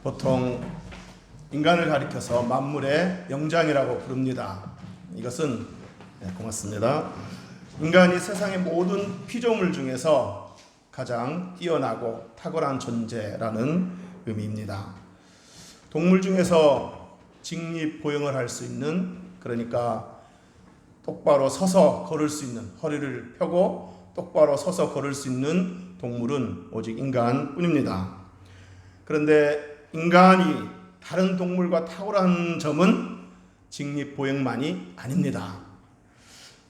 보통 인간을 가리켜서 만물의 영장이라고 부릅니다. 이것은 고맙습니다. 인간이 세상의 모든 피조물 중에서 가장 뛰어나고 탁월한 존재라는 의미입니다. 동물 중에서 직립보행을 할 수 있는, 그러니까 똑바로 서서 걸을 수 있는, 허리를 펴고 똑바로 서서 걸을 수 있는 동물은 오직 인간뿐입니다. 그런데 인간이 다른 동물과 탁월한 점은 직립보행만이 아닙니다.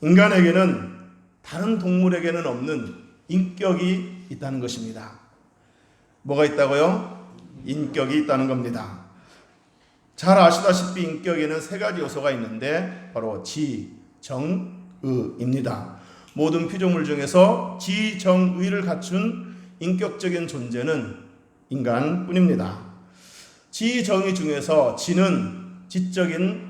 인간에게는 다른 동물에게는 없는 인격이 있다는 것입니다. 뭐가 있다고요? 인격이 있다는 겁니다. 잘 아시다시피 인격에는 세 가지 요소가 있는데 바로 지, 정, 의입니다. 모든 피조물 중에서 지, 정, 의를 갖춘 인격적인 존재는 인간뿐입니다. 지, 정의 중에서 지는 지적인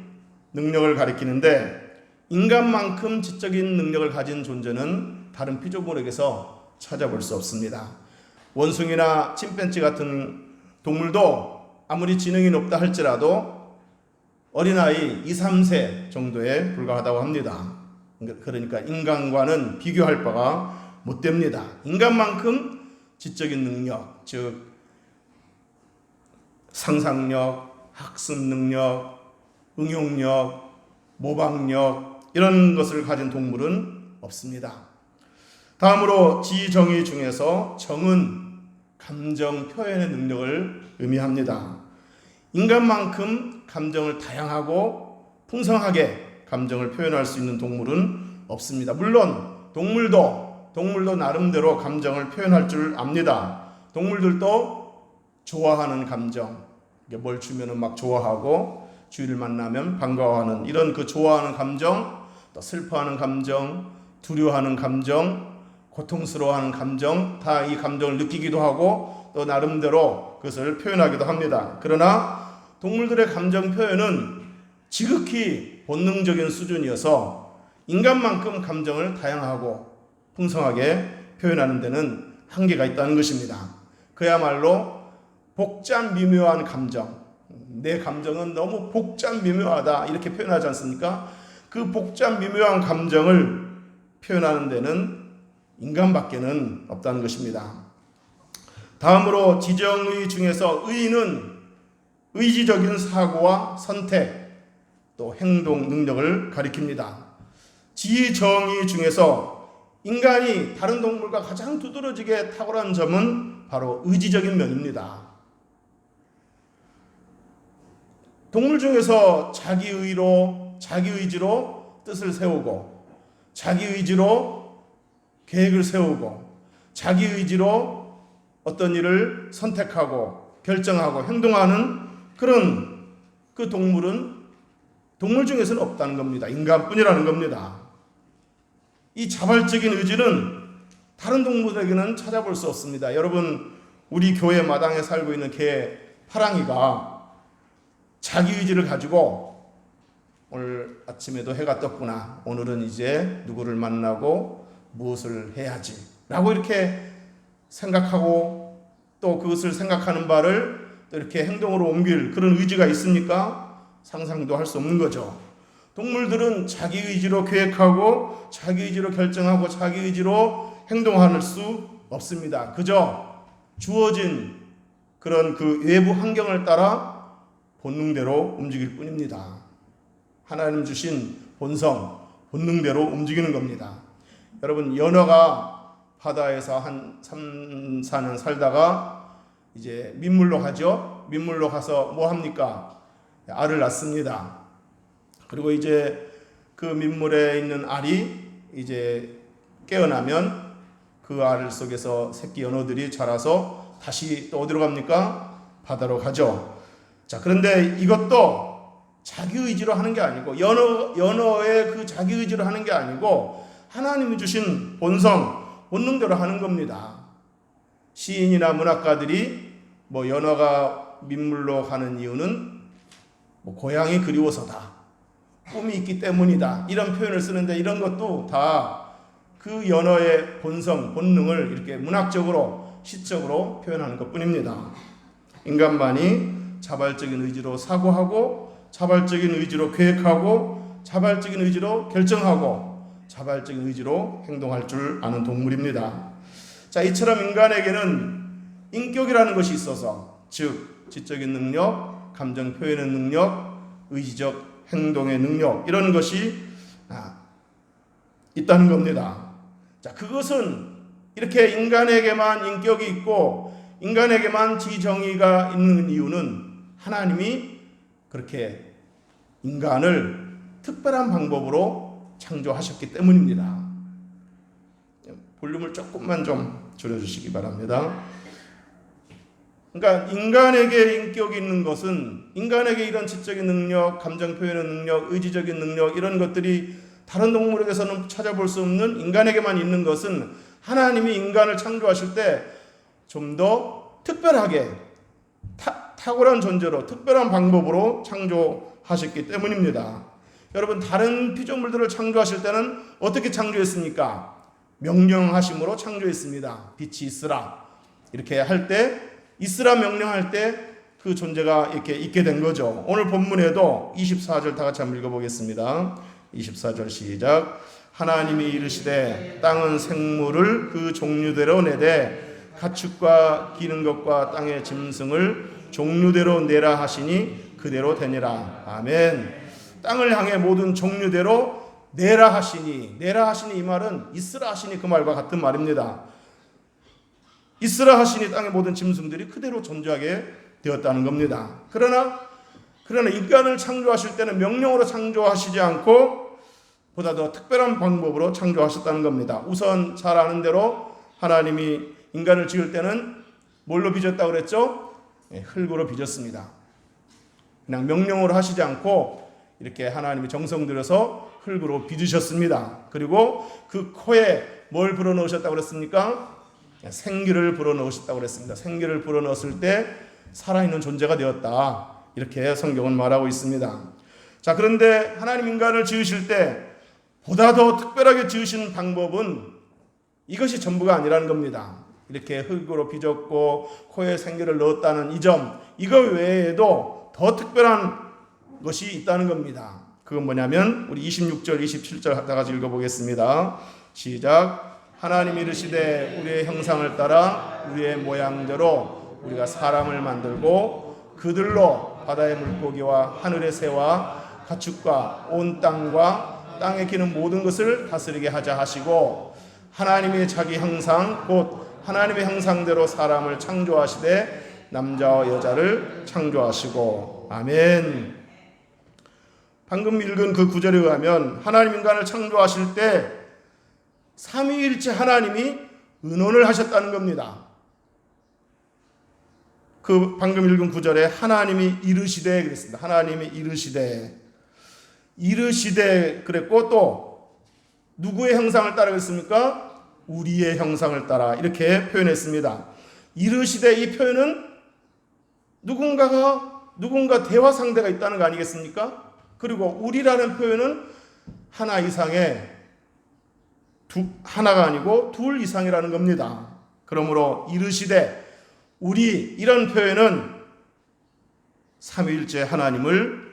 능력을 가리키는데 인간만큼 지적인 능력을 가진 존재는 다른 피조물에게서 찾아볼 수 없습니다. 원숭이나 침팬지 같은 동물도 아무리 지능이 높다 할지라도 어린아이 2, 3세 정도에 불과하다고 합니다. 그러니까 인간과는 비교할 바가 못 됩니다. 인간만큼 지적인 능력, 즉 상상력, 학습 능력, 응용력, 모방력 이런 것을 가진 동물은 없습니다. 다음으로 지정의 중에서 정은 감정 표현의 능력을 의미합니다. 인간만큼 감정을 다양하고 풍성하게 감정을 표현할 수 있는 동물은 없습니다. 물론 동물도 나름대로 감정을 표현할 줄 압니다. 동물들도 좋아하는 감정, 뭘 주면은 막 좋아하고 주위를 만나면 반가워하는 이런 그 좋아하는 감정, 또 슬퍼하는 감정, 두려워하는 감정, 고통스러워하는 감정, 다 이 감정을 느끼기도 하고 또 나름대로 그것을 표현하기도 합니다. 그러나 동물들의 감정 표현은 지극히 본능적인 수준이어서 인간만큼 감정을 다양하고 풍성하게 표현하는 데는 한계가 있다는 것입니다. 그야말로 복잡 미묘한 감정, 내 감정은 너무 복잡 미묘하다 이렇게 표현하지 않습니까? 그 복잡 미묘한 감정을 표현하는 데는 인간밖에는 없다는 것입니다. 다음으로 지정의 중에서 의는 의지적인 사고와 선택, 또 행동 능력을 가리킵니다. 지정의 중에서 인간이 다른 동물과 가장 두드러지게 탁월한 점은 바로 의지적인 면입니다. 동물 중에서 자기 의지로 뜻을 세우고 자기 의지로 계획을 세우고 자기 의지로 어떤 일을 선택하고 결정하고 행동하는 그런 그 동물은 동물 중에서는 없다는 겁니다. 인간뿐이라는 겁니다. 이 자발적인 의지는 다른 동물에게는 찾아볼 수 없습니다. 여러분, 우리 교회 마당에 살고 있는 개 파랑이가 자기 의지를 가지고 오늘 아침에도 해가 떴구나, 오늘은 이제 누구를 만나고 무엇을 해야지 라고 이렇게 생각하고 또 그것을 생각하는 바를 또 이렇게 행동으로 옮길 그런 의지가 있습니까? 상상도 할 수 없는 거죠. 동물들은 자기 의지로 계획하고 자기 의지로 결정하고 자기 의지로 행동할 수 없습니다. 그저 주어진 그런 그 외부 환경을 따라 본능대로 움직일 뿐입니다. 하나님 주신 본성, 본능대로 움직이는 겁니다. 여러분, 연어가 바다에서 한 3, 4년 살다가 이제 민물로 가죠. 민물로 가서 뭐 합니까? 알을 낳습니다. 그리고 이제 그 민물에 있는 알이 이제 깨어나면 그 알 속에서 새끼 연어들이 자라서 다시 또 어디로 갑니까? 바다로 가죠. 자, 그런데 이것도 자기 의지로 하는 게 아니고 연어의 그 자기 의지로 하는 게 아니고 하나님이 주신 본능대로 하는 겁니다. 시인이나 문학가들이 뭐 연어가 민물로 가는 이유는 뭐 고향이 그리워서다, 꿈이 있기 때문이다 이런 표현을 쓰는데 이런 것도 다 그 연어의 본능을 이렇게 문학적으로 시적으로 표현하는 것 뿐입니다. 인간만이 자발적인 의지로 사고하고, 자발적인 의지로 계획하고, 자발적인 의지로 결정하고, 자발적인 의지로 행동할 줄 아는 동물입니다. 자, 이처럼 인간에게는 인격이라는 것이 있어서, 즉 지적인 능력, 감정 표현의 능력, 의지적 행동의 능력, 이런 것이 있다는 겁니다. 자, 그것은 이렇게 인간에게만 인격이 있고 인간에게만 지정의가 있는 이유는 하나님이 그렇게 인간을 특별한 방법으로 창조하셨기 때문입니다. 볼륨을 조금만 좀 줄여주시기 바랍니다. 그러니까 인간에게 인격이 있는 것은, 인간에게 이런 지적인 능력, 감정 표현의 능력, 의지적인 능력, 이런 것들이 다른 동물에게서는 찾아볼 수 없는, 인간에게만 있는 것은 하나님이 인간을 창조하실 때 좀 더 특별하게 탁월한 존재로, 특별한 방법으로 창조하셨기 때문입니다. 여러분, 다른 피조물들을 창조하실 때는 어떻게 창조했습니까? 명령하심으로 창조했습니다. 빛이 있으라 이렇게 할 때, 있으라 명령할 때 그 존재가 이렇게 있게 된 거죠. 오늘 본문에도 24절 다 같이 한번 읽어보겠습니다. 24절 시작. 하나님이 이르시되 땅은 생물을 그 종류대로 내되 가축과 기는 것과 땅의 짐승을 종류대로 내라 하시니 그대로 되니라. 아멘. 땅을 향해 모든 종류대로 내라 하시니, 내라 하시니, 이 말은 있으라 하시니 그 말과 같은 말입니다. 있으라 하시니 땅의 모든 짐승들이 그대로 존재하게 되었다는 겁니다. 그러나 인간을 창조하실 때는 명령으로 창조하시지 않고 보다 더 특별한 방법으로 창조하셨다는 겁니다. 우선 잘 아는 대로 하나님이 인간을 지을 때는 뭘로 빚었다고 그랬죠? 흙으로 빚었습니다. 그냥 명령으로 하시지 않고 이렇게 하나님이 정성 들여서 흙으로 빚으셨습니다. 그리고 그 코에 뭘 불어넣으셨다고 그랬습니까? 생기를 불어넣으셨다고 그랬습니다. 생기를 불어넣었을 때 살아있는 존재가 되었다, 이렇게 성경은 말하고 있습니다. 자, 그런데 하나님 인간을 지으실 때 보다 더 특별하게 지으신 방법은 이것이 전부가 아니라는 겁니다. 이렇게 흙으로 빚었고 코에 생기를 넣었다는 이 점, 이거 외에도 더 특별한 것이 있다는 겁니다. 그건 뭐냐면 우리 26절 27절 다 같이 읽어보겠습니다. 시작. 하나님이 이르시되 우리의 형상을 따라 우리의 모양대로 우리가 사람을 만들고 그들로 바다의 물고기와 하늘의 새와 가축과 온 땅과 땅에 기는 모든 것을 다스리게 하자 하시고, 하나님의 자기 형상 곧 하나님의 형상대로 사람을 창조하시되 남자와 여자를 창조하시고. 아멘. 방금 읽은 그 구절에 의하면 하나님 인간을 창조하실 때 삼위일체 하나님이 의논을 하셨다는 겁니다. 그 방금 읽은 구절에 하나님이 이르시되 그랬습니다. 하나님이 이르시되 그랬고, 또 누구의 형상을 따라 그랬습니까? 우리의 형상을 따라, 이렇게 표현했습니다. 이르시되, 이 표현은 누군가 대화 상대가 있다는 거 아니겠습니까? 그리고 우리라는 표현은 하나 이상의 하나가 아니고 둘 이상이라는 겁니다. 그러므로 이르시되 우리, 이런 표현은 삼위일체 하나님을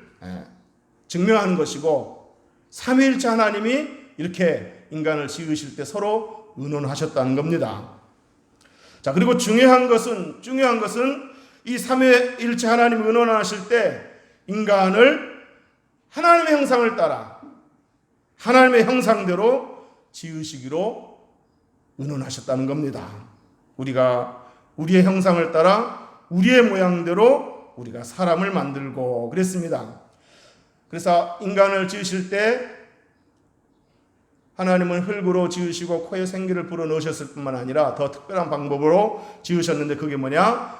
증명하는 것이고, 삼위일체 하나님이 이렇게 인간을 지으실 때 서로 의논하셨다는 겁니다. 자, 그리고 중요한 것은 이 삼위일체 하나님이 의논하실 때 인간을 하나님의 형상을 따라 하나님의 형상대로 지으시기로 의논하셨다는 겁니다. 우리가 우리의 형상을 따라 우리의 모양대로 우리가 사람을 만들고 그랬습니다. 그래서 인간을 지으실 때 하나님은 흙으로 지으시고 코에 생기를 불어넣으셨을 뿐만 아니라 더 특별한 방법으로 지으셨는데, 그게 뭐냐?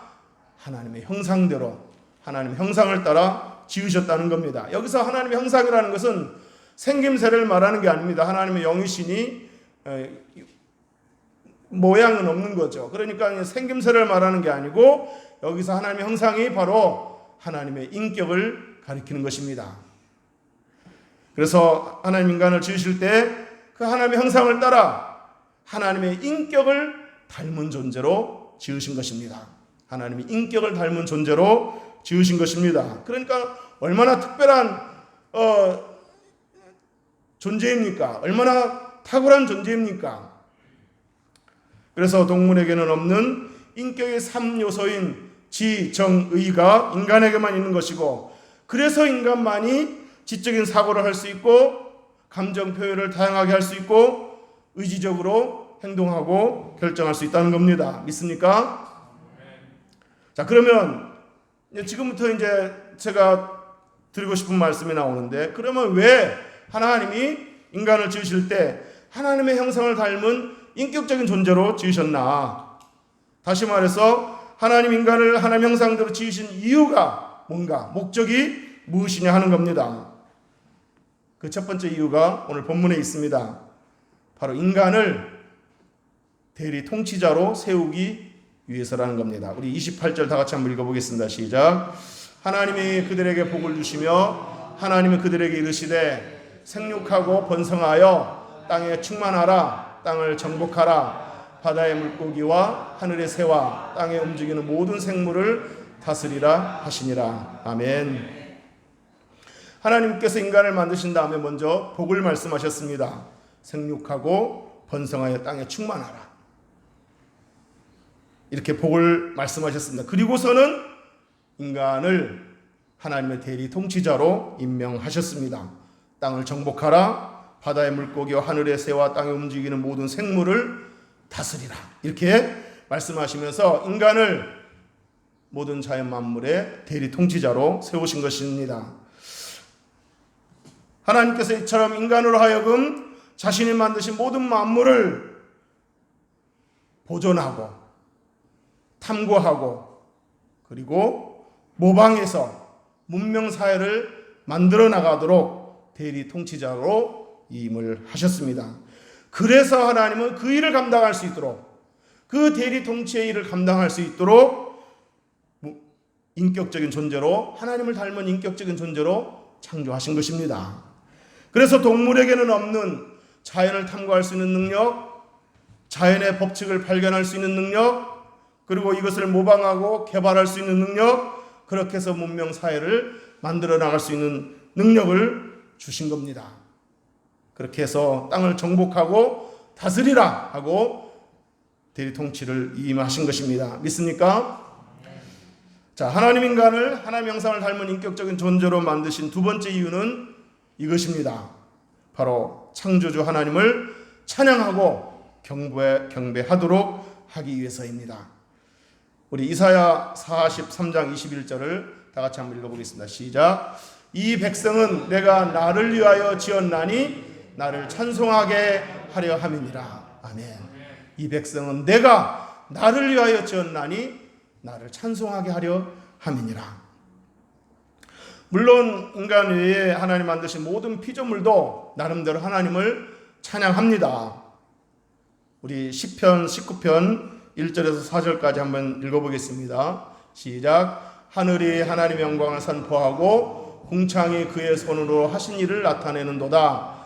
하나님의 형상대로, 하나님의 형상을 따라 지으셨다는 겁니다. 여기서 하나님의 형상이라는 것은 생김새를 말하는 게 아닙니다. 하나님의 영이시니 모양은 없는 거죠. 그러니까 생김새를 말하는 게 아니고, 여기서 하나님의 형상이 바로 하나님의 인격을 가리키는 것입니다. 그래서 하나님 인간을 지으실 때 그 하나님의 형상을 따라 하나님의 인격을 닮은 존재로 지으신 것입니다. 하나님이 인격을 닮은 존재로 지으신 것입니다. 그러니까 얼마나 특별한 존재입니까? 얼마나 탁월한 존재입니까? 그래서 동물에게는 없는 인격의 3요소인 지, 정, 의가 인간에게만 있는 것이고, 그래서 인간만이 지적인 사고를 할 수 있고 감정 표현을 다양하게 할 수 있고 의지적으로 행동하고 결정할 수 있다는 겁니다. 믿습니까? 자, 그러면 지금부터 이제 제가 드리고 싶은 말씀이 나오는데, 그러면 왜 하나님이 인간을 지으실 때 하나님의 형상을 닮은 인격적인 존재로 지으셨나? 다시 말해서 하나님 인간을 하나님 형상대로 지으신 이유가 뭔가, 목적이 무엇이냐 하는 겁니다. 그 첫 번째 이유가 오늘 본문에 있습니다. 바로 인간을 대리 통치자로 세우기 위해서라는 겁니다. 우리 28절 다 같이 한번 읽어보겠습니다. 시작. 하나님이 그들에게 복을 주시며 하나님이 그들에게 이르시되 생육하고 번성하여 땅에 충만하라. 땅을 정복하라. 바다의 물고기와 하늘의 새와 땅에 움직이는 모든 생물을 다스리라 하시니라. 아멘. 하나님께서 인간을 만드신 다음에 먼저 복을 말씀하셨습니다. 생육하고 번성하여 땅에 충만하라. 이렇게 복을 말씀하셨습니다. 그리고서는 인간을 하나님의 대리 통치자로 임명하셨습니다. 땅을 정복하라. 바다의 물고기와 하늘의 새와 땅에 움직이는 모든 생물을 다스리라. 이렇게 말씀하시면서 인간을 모든 자연 만물의 대리 통치자로 세우신 것입니다. 하나님께서 이처럼 인간으로 하여금 자신이 만드신 모든 만물을 보존하고 탐구하고 그리고 모방해서 문명사회를 만들어 나가도록 대리 통치자로 임을 하셨습니다. 그래서 하나님은 그 일을 감당할 수 있도록, 그 대리 통치의 일을 감당할 수 있도록 인격적인 존재로, 하나님을 닮은 인격적인 존재로 창조하신 것입니다. 그래서 동물에게는 없는 자연을 탐구할 수 있는 능력, 자연의 법칙을 발견할 수 있는 능력, 그리고 이것을 모방하고 개발할 수 있는 능력, 그렇게 해서 문명사회를 만들어 나갈 수 있는 능력을 주신 겁니다. 그렇게 해서 땅을 정복하고 다스리라 하고 대리 통치를 임하신 것입니다. 믿습니까? 자, 하나님 인간을 하나님 형상을 닮은 인격적인 존재로 만드신 두 번째 이유는 이것입니다. 바로 창조주 하나님을 찬양하고 경배하도록 하기 위해서입니다. 우리 이사야 43장 21절을 다 같이 한번 읽어보겠습니다. 시작. 이 백성은 내가 나를 위하여 지었나니 나를 찬송하게 하려 함이니라. 아멘. 이 백성은 내가 나를 위하여 지었나니 나를 찬송하게 하려 함이니라. 물론 인간 외에 하나님 만드신 모든 피조물도 나름대로 하나님을 찬양합니다. 우리 시편 19편 1절에서 4절까지 한번 읽어보겠습니다. 시작. 하늘이 하나님의 영광을 선포하고 궁창이 그의 손으로 하신 일을 나타내는도다.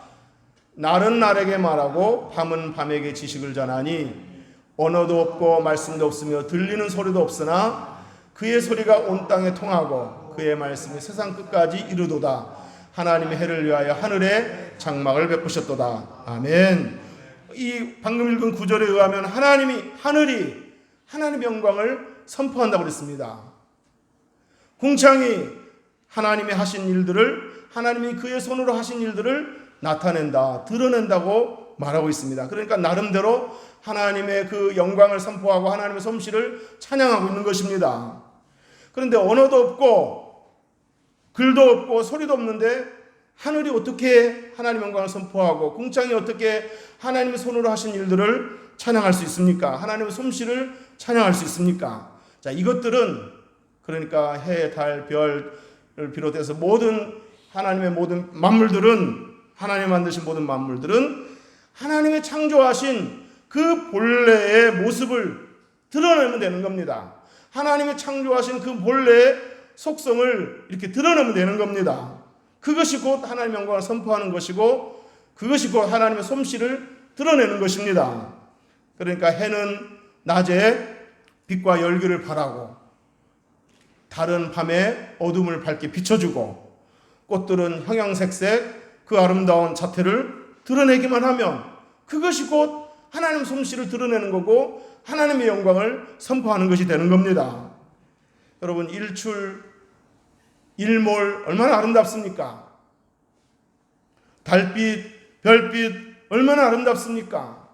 날은 날에게 말하고 밤은 밤에게 지식을 전하니 언어도 없고 말씀도 없으며 들리는 소리도 없으나 그의 소리가 온 땅에 통하고 그의 말씀이 세상 끝까지 이르도다. 하나님의 해를 위하여 하늘에 장막을 베푸셨도다. 아멘. 이 방금 읽은 구절에 의하면 하늘이 하나님의 영광을 선포한다고 그랬습니다. 궁창이 하나님이 하신 일들을, 하나님이 그의 손으로 하신 일들을 나타낸다, 드러낸다고 말하고 있습니다. 그러니까 나름대로 하나님의 그 영광을 선포하고 하나님의 솜씨를 찬양하고 있는 것입니다. 그런데 언어도 없고 글도 없고 소리도 없는데 하늘이 어떻게 하나님의 영광을 선포하고 궁창이 어떻게 하나님의 손으로 하신 일들을 찬양할 수 있습니까? 하나님의 솜씨를 찬양할 수 있습니까? 자, 이것들은 그러니까 해, 달, 별을 비롯해서 하나님의 모든 만물들은, 하나님 만드신 모든 만물들은 하나님의 창조하신 그 본래의 모습을 드러내면 되는 겁니다. 하나님의 창조하신 그 본래의 속성을 이렇게 드러내면 되는 겁니다. 그것이 곧 하나님의 영광을 선포하는 것이고 그것이 곧 하나님의 솜씨를 드러내는 것입니다. 그러니까 해는 낮에 빛과 열기를 발하고 달은 밤에 어둠을 밝게 비춰주고 꽃들은 형형색색 그 아름다운 자태를 드러내기만 하면 그것이 곧 하나님 솜씨를 드러내는 거고 하나님의 영광을 선포하는 것이 되는 겁니다. 여러분, 일출, 일몰 얼마나 아름답습니까? 달빛, 별빛 얼마나 아름답습니까?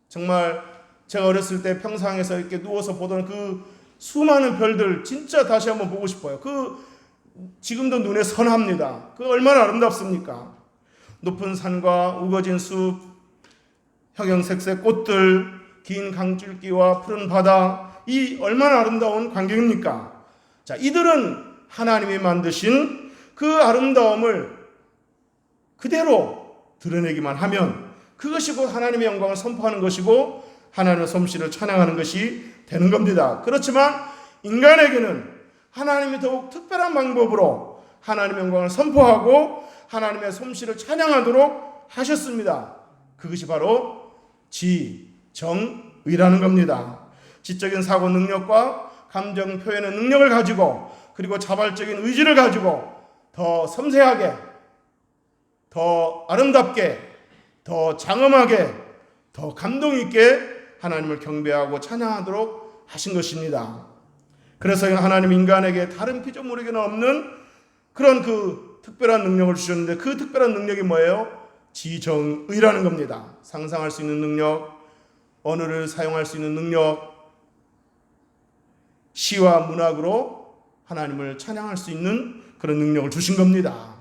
정말 제가 어렸을 때 평상에서 이렇게 누워서 보던 그 수많은 별들 진짜 다시 한번 보고 싶어요. 지금도 눈에 선합니다. 그 얼마나 아름답습니까? 높은 산과 우거진 숲, 형형색색 꽃들, 긴 강줄기와 푸른 바다, 이 얼마나 아름다운 광경입니까? 자, 이들은 하나님이 만드신 그 아름다움을 그대로 드러내기만 하면 그것이 곧 하나님의 영광을 선포하는 것이고 하나님의 솜씨를 찬양하는 것이 되는 겁니다. 그렇지만 인간에게는 하나님이 더욱 특별한 방법으로 하나님의 영광을 선포하고 하나님의 솜씨를 찬양하도록 하셨습니다. 그것이 바로 지정의라는 겁니다. 지적인 사고 능력과 감정 표현의 능력을 가지고 그리고 자발적인 의지를 가지고 더 섬세하게, 더 아름답게, 더 장엄하게, 더 감동 있게 하나님을 경배하고 찬양하도록 하신 것입니다. 그래서 하나님 인간에게 다른 피조물에게는 없는 그런 그 특별한 능력을 주셨는데 그 특별한 능력이 뭐예요? 지정의라는 겁니다. 상상할 수 있는 능력, 언어를 사용할 수 있는 능력, 시와 문학으로 하나님을 찬양할 수 있는 그런 능력을 주신 겁니다.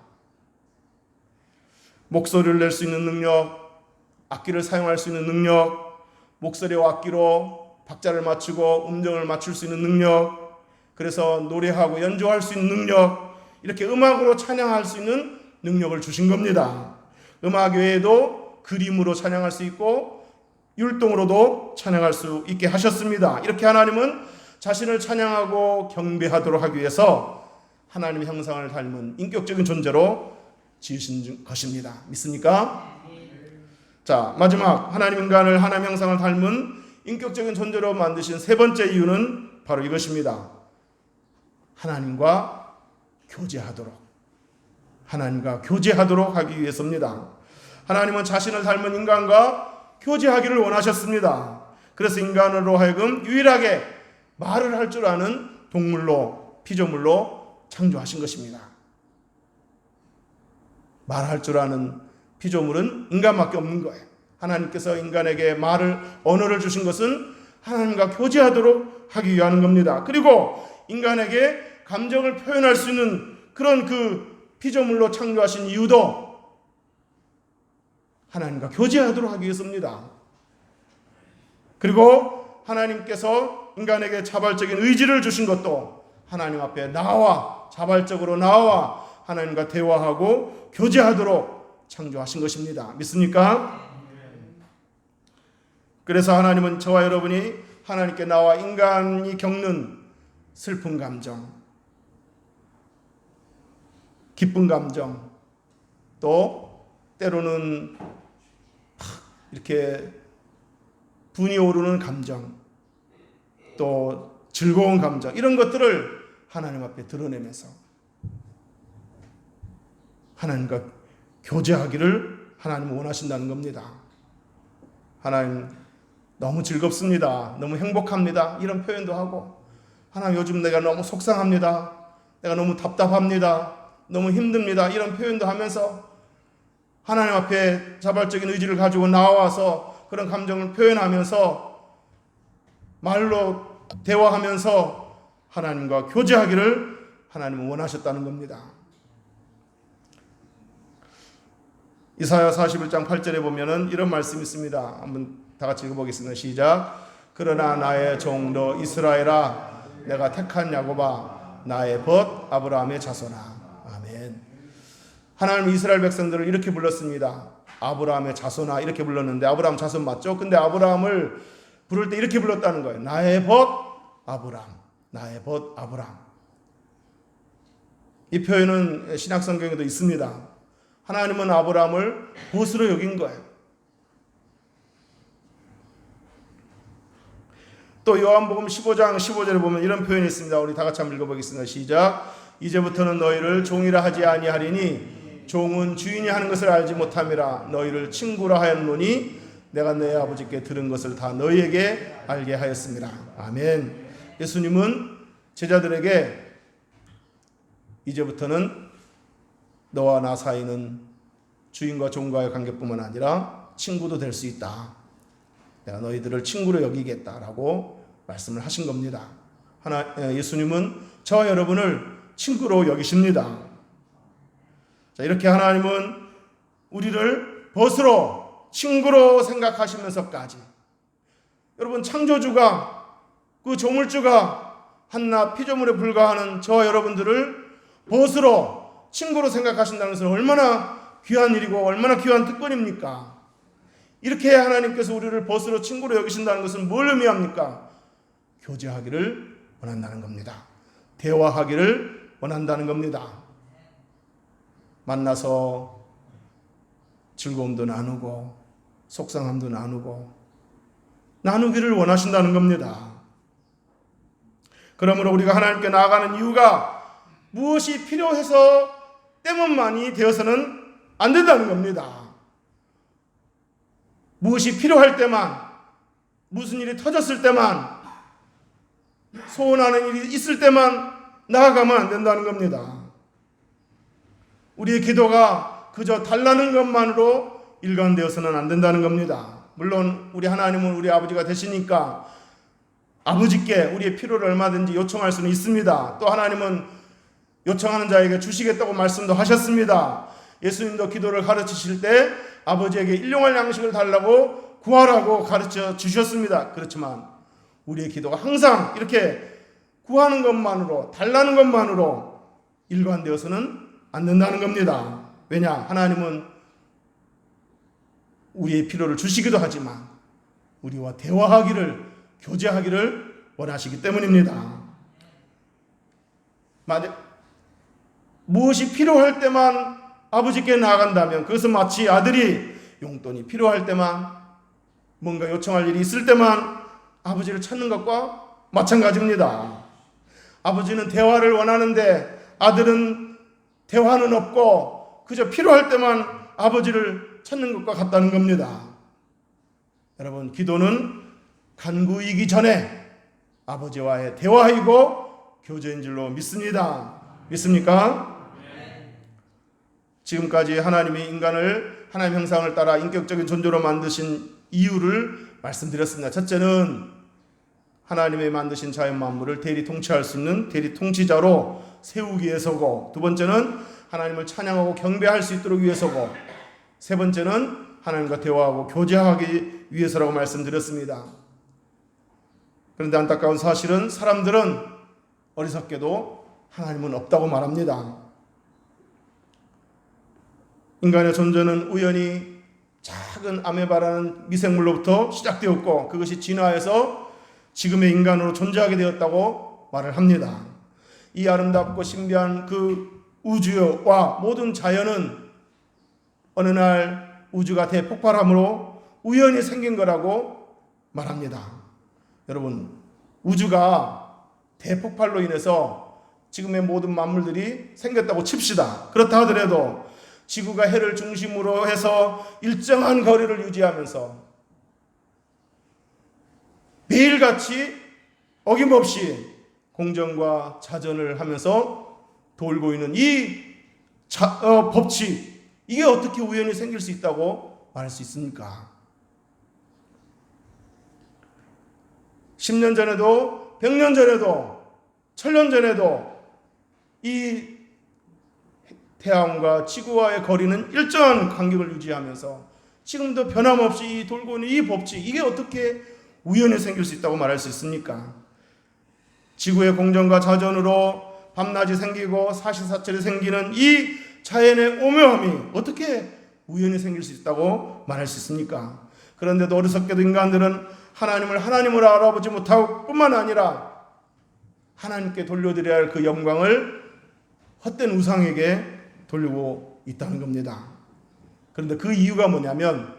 목소리를 낼 수 있는 능력, 악기를 사용할 수 있는 능력, 목소리와 악기로 박자를 맞추고 음정을 맞출 수 있는 능력, 그래서 노래하고 연주할 수 있는 능력, 이렇게 음악으로 찬양할 수 있는 능력을 주신 겁니다. 음악 외에도 그림으로 찬양할 수 있고 율동으로도 찬양할 수 있게 하셨습니다. 이렇게 하나님은 자신을 찬양하고 경배하도록 하기 위해서 하나님의 형상을 닮은 인격적인 존재로 지으신 것입니다. 믿습니까? 자, 마지막 하나님 인간을 하나님 형상을 닮은 인격적인 존재로 만드신 세 번째 이유는 바로 이것입니다. 하나님과 교제하도록 하기 위해서입니다. 하나님은 자신을 닮은 인간과 교제하기를 원하셨습니다. 그래서 인간으로 하여금 유일하게 말을 할 줄 아는 동물로, 피조물로 창조하신 것입니다. 말할 줄 아는 피조물은 인간밖에 없는 거예요. 하나님께서 인간에게 언어를 주신 것은 하나님과 교제하도록 하기 위한 겁니다. 그리고 인간에게 감정을 표현할 수 있는 그런 그 피조물로 창조하신 이유도 하나님과 교제하도록 하기 위해서입니다. 그리고 하나님께서 인간에게 자발적인 의지를 주신 것도 하나님 앞에 자발적으로 나와 하나님과 대화하고 교제하도록 창조하신 것입니다. 믿습니까? 그래서 하나님은 저와 여러분이 하나님께 나와 인간이 겪는 슬픈 감정, 기쁜 감정, 또 때로는 이렇게 분이 오르는 감정, 또 즐거운 감정, 이런 것들을 하나님 앞에 드러내면서 하나님과 교제하기를 하나님은 원하신다는 겁니다. 하나님 너무 즐겁습니다. 너무 행복합니다. 이런 표현도 하고, 하나님 요즘 내가 너무 속상합니다. 내가 너무 답답합니다. 너무 힘듭니다. 이런 표현도 하면서 하나님 앞에 자발적인 의지를 가지고 나와서 그런 감정을 표현하면서 말로 대화하면서 하나님과 교제하기를 하나님은 원하셨다는 겁니다. 이사야 41장 8절에 보면은 이런 말씀이 있습니다. 한번 다 같이 읽어보겠습니다. 시작. 그러나 나의 종도 이스라엘아, 내가 택한 야곱아, 나의 벗 아브라함의 자손아. 아멘. 하나님 이스라엘 백성들을 이렇게 불렀습니다. 아브라함의 자손아, 이렇게 불렀는데 아브라함 자손 맞죠? 근데 아브라함을 부를 때 이렇게 불렀다는 거예요. 나의 벗 아브라함, 나의 벗 아브라함. 이 표현은 신약 성경에도 있습니다. 하나님은 아브라함을 벗으로 여긴 거예요. 또 요한복음 15장 15절에 보면 이런 표현이 있습니다. 우리 다 같이 한번 읽어보겠습니다. 시작. 이제부터는 너희를 종이라 하지 아니하리니 종은 주인이 하는 것을 알지 못함이라. 너희를 친구라 하였노니 내가 너희 아버지께 들은 것을 다 너희에게 알게 하였습니다. 아멘. 예수님은 제자들에게 이제부터는 너와 나 사이는 주인과 종과의 관계뿐만 아니라 친구도 될 수 있다. 내가 너희들을 친구로 여기겠다라고 말씀을 하신 겁니다. 예수님은 저와 여러분을 친구로 여기십니다. 자, 이렇게 하나님은 우리를 벗으로 친구로 생각하시면서까지, 여러분, 창조주가, 그 조물주가 한낱 피조물에 불과하는 저와 여러분들을 벗으로 친구로 생각하신다는 것은 얼마나 귀한 일이고 얼마나 귀한 특권입니까? 이렇게 하나님께서 우리를 벗으로 친구로 여기신다는 것은 뭘 의미합니까? 교제하기를 원한다는 겁니다. 대화하기를 원한다는 겁니다. 만나서 즐거움도 나누고 속상함도 나누기를 원하신다는 겁니다. 그러므로 우리가 하나님께 나아가는 이유가 무엇이 필요해서 때문만이 되어서는 안 된다는 겁니다. 무엇이 필요할 때만, 무슨 일이 터졌을 때만, 소원하는 일이 있을 때만 나아가면 안 된다는 겁니다. 우리의 기도가 그저 달라는 것만으로 일관되어서는 안 된다는 겁니다. 물론 우리 하나님은 우리 아버지가 되시니까 아버지께 우리의 필요를 얼마든지 요청할 수는 있습니다. 또 하나님은 요청하는 자에게 주시겠다고 말씀도 하셨습니다. 예수님도 기도를 가르치실 때 아버지에게 일용할 양식을 달라고 구하라고 가르쳐 주셨습니다. 그렇지만 우리의 기도가 항상 이렇게 구하는 것만으로, 달라는 것만으로 일관되어서는 안 된다는 겁니다. 왜냐? 하나님은 우리의 필요를 주시기도 하지만 우리와 대화하기를, 교제하기를 원하시기 때문입니다. 무엇이 필요할 때만 아버지께 나아간다면 그것은 마치 아들이 용돈이 필요할 때만, 뭔가 요청할 일이 있을 때만 아버지를 찾는 것과 마찬가지입니다. 아버지는 대화를 원하는데 아들은 대화는 없고 그저 필요할 때만 아버지를 찾는 것과 같다는 겁니다. 여러분, 기도는 간구이기 전에 아버지와의 대화이고 교제인 줄로 믿습니다. 믿습니까? 지금까지 하나님이 인간을 하나님 형상을 따라 인격적인 존재로 만드신 이유를 말씀드렸습니다. 첫째는 하나님의 만드신 자연 만물을 대리 통치할 수 있는 대리 통치자로 세우기 위해서고, 두 번째는 하나님을 찬양하고 경배할 수 있도록 위해서고, 세 번째는 하나님과 대화하고 교제하기 위해서라고 말씀드렸습니다. 그런데 안타까운 사실은 사람들은 어리석게도 하나님은 없다고 말합니다. 인간의 존재는 우연히 작은 아메바라는 미생물로부터 시작되었고 그것이 진화해서 지금의 인간으로 존재하게 되었다고 말을 합니다. 이 아름답고 신비한 그 우주와 모든 자연은 어느 날 우주가 대폭발함으로 우연히 생긴 거라고 말합니다. 여러분, 우주가 대폭발로 인해서 지금의 모든 만물들이 생겼다고 칩시다. 그렇다 하더라도 지구가 해를 중심으로 해서 일정한 거리를 유지하면서 매일같이 어김없이 공전과 자전을 하면서 돌고 있는 이 법칙, 이게 어떻게 우연히 생길 수 있다고 말할 수 있습니까? 10년 전에도 100년 전에도 1000년 전에도 이 태양과 지구와의 거리는 일정한 간격을 유지하면서 지금도 변함없이 이 돌고 있는 이 법칙, 이게 어떻게 우연히 생길 수 있다고 말할 수 있습니까? 지구의 공전과 자전으로 밤낮이 생기고 사시사철이 생기는 이 자연의 오묘함이 어떻게 우연히 생길 수 있다고 말할 수 있습니까? 그런데도 어리석게도 인간들은 하나님을 하나님으로 알아보지 못하고 뿐만 아니라 하나님께 돌려드려야 할 그 영광을 헛된 우상에게 돌리고 있다는 겁니다. 그런데 그 이유가 뭐냐면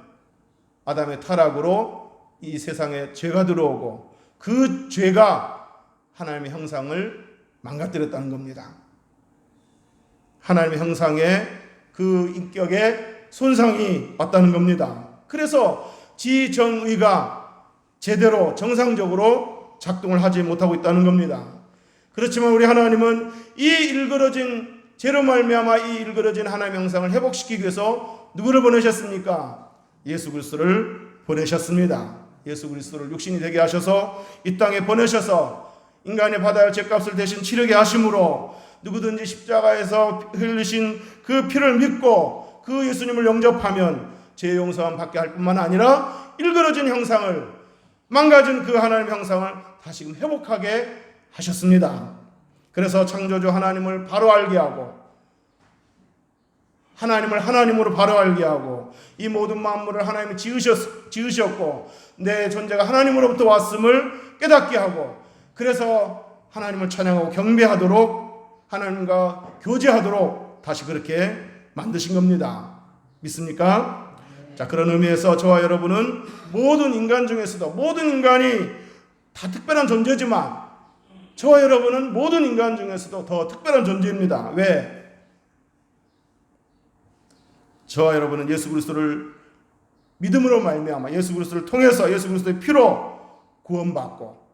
아담의 타락으로 이 세상에 죄가 들어오고 그 죄가 하나님의 형상을 망가뜨렸다는 겁니다. 하나님의 형상의 그 인격에 손상이 왔다는 겁니다. 그래서 지정의가 제대로 정상적으로 작동을 하지 못하고 있다는 겁니다. 그렇지만 우리 하나님은 이 일그러진 죄로 말미암아 이 일그러진 하나님의 형상을 회복시키기 위해서 누구를 보내셨습니까? 예수 그리스도를 보내셨습니다. 예수 그리스도를 육신이 되게 하셔서 이 땅에 보내셔서 인간이 받아야 할 죄값을 대신 치르게 하심으로 누구든지 십자가에서 흘리신 그 피를 믿고 그 예수님을 영접하면 죄 용서함 받게 할 뿐만 아니라 일그러진 형상을, 망가진 그 하나님의 형상을 다시금 회복하게 하셨습니다. 그래서 창조주 하나님을 바로 알게 하고, 하나님을 하나님으로 바로 알게 하고, 이 모든 만물을 하나님이 지으셨고 내 존재가 하나님으로부터 왔음을 깨닫게 하고, 그래서 하나님을 찬양하고 경배하도록, 하나님과 교제하도록 다시 그렇게 만드신 겁니다. 믿습니까? 자, 그런 의미에서 저와 여러분은 모든 인간 중에서도, 모든 인간이 다 특별한 존재지만 저와 여러분은 모든 인간 중에서도 더 특별한 존재입니다. 왜? 저와 여러분은 예수 그리스도를 믿음으로 말미암아 예수 그리스도를 통해서 예수 그리스도의 피로 구원받고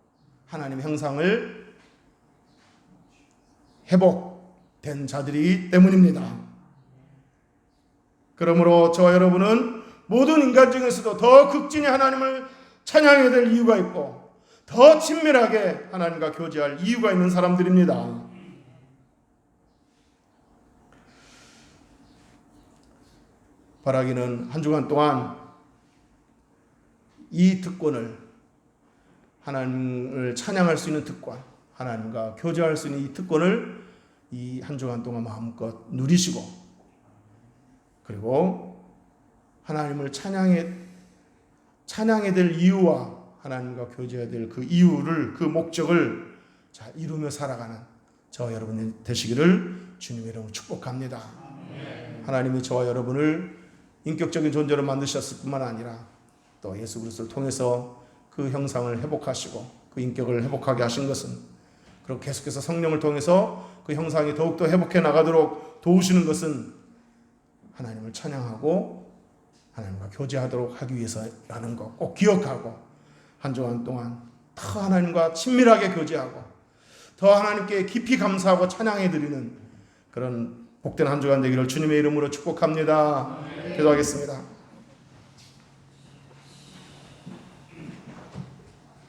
하나님의 형상을 회복된 자들이기 때문입니다. 그러므로 저와 여러분은 모든 인간 중에서도 더 극진히 하나님을 찬양해야 될 이유가 있고 더 친밀하게 하나님과 교제할 이유가 있는 사람들입니다. 바라기는 한 주간 동안 이 특권을, 하나님을 찬양할 수 있는 특권, 하나님과 교제할 수 있는 이 특권을 이 한 주간 동안 마음껏 누리시고, 그리고 하나님을 찬양해야 될 이유와 하나님과 교제해야 될 그 이유를, 그 목적을 잘 이루며 살아가는 저와 여러분이 되시기를 주님의 이름으로 축복합니다. 하나님이 저와 여러분을 인격적인 존재로 만드셨을 뿐만 아니라 또 예수 그리스도를 통해서 그 형상을 회복하시고 그 인격을 회복하게 하신 것은, 그리고 계속해서 성령을 통해서 그 형상이 더욱더 회복해 나가도록 도우시는 것은 하나님을 찬양하고 하나님과 교제하도록 하기 위해서라는 것 꼭 기억하고, 한 주간 동안 더 하나님과 친밀하게 교제하고 더 하나님께 깊이 감사하고 찬양해 드리는 그런 복된 한 주간 되기를 주님의 이름으로 축복합니다. 기도하겠습니다.